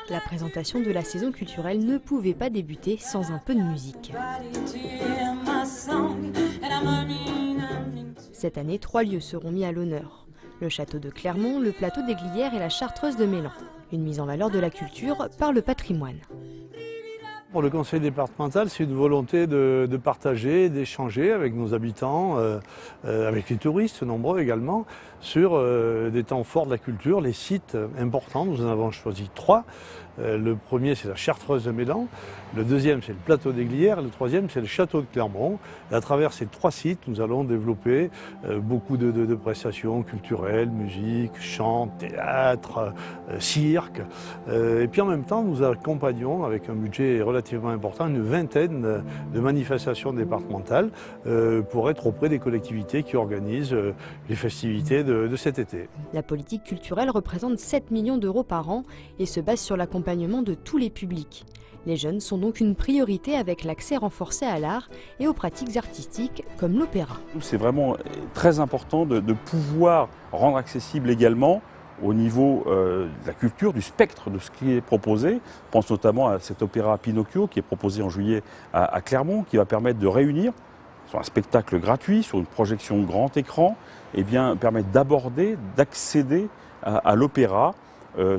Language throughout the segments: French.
La présentation de la saison culturelle ne pouvait pas débuter sans un peu de musique. Cette année, 3 lieux seront mis à l'honneur. Le château de Clermont, le plateau des Glières et la chartreuse de Mélan. Une mise en valeur de la culture par le patrimoine. Pour le conseil départemental, c'est une volonté de partager, d'échanger avec nos habitants, avec les touristes nombreux également, sur des temps forts de la culture, les sites importants. Nous en avons choisi 3. Le premier, c'est la chartreuse de Mélan. Le deuxième, c'est le plateau des Glières. Le troisième, c'est le château de Clermont. Et à travers ces 3 sites, nous allons développer beaucoup de prestations culturelles, musique, chant, théâtre, cirque. Et puis en même temps, nous accompagnons avec un budget relativement important une vingtaine de manifestations départementales pour être auprès des collectivités qui organisent les festivités de cet été. La politique culturelle représente 7 millions d'euros par an et se base sur l'accompagnement de tous les publics. Les jeunes sont donc une priorité avec l'accès renforcé à l'art et aux pratiques artistiques comme l'opéra. C'est vraiment très important de pouvoir rendre accessible également au niveau de la culture, du spectre de ce qui est proposé. Je pense notamment à cet opéra Pinocchio qui est proposé en juillet à Clermont, qui va permettre de réunir sur un spectacle gratuit, sur une projection grand écran, et bien permettre d'aborder, d'accéder à l'opéra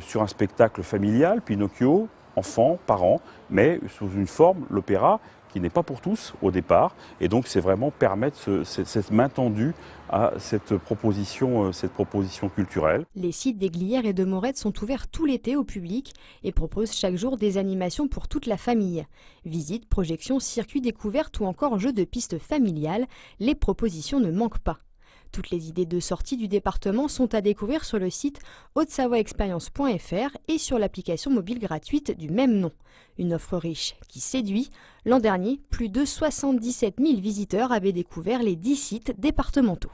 sur un spectacle familial, Pinocchio, enfants, parents, mais sous une forme, l'opéra, qui n'est pas pour tous au départ. Et donc c'est vraiment permettre cette main tendue à cette proposition culturelle. Les sites des Glières et de Morette sont ouverts tout l'été au public et proposent chaque jour des animations pour toute la famille. Visites, projections, circuits découvertes ou encore jeux de pistes familiales, les propositions ne manquent pas. Toutes les idées de sortie du département sont à découvrir sur le site haute-savoie-expérience.fr et sur l'application mobile gratuite du même nom. Une offre riche qui séduit. L'an dernier, plus de 77 000 visiteurs avaient découvert les 10 sites départementaux.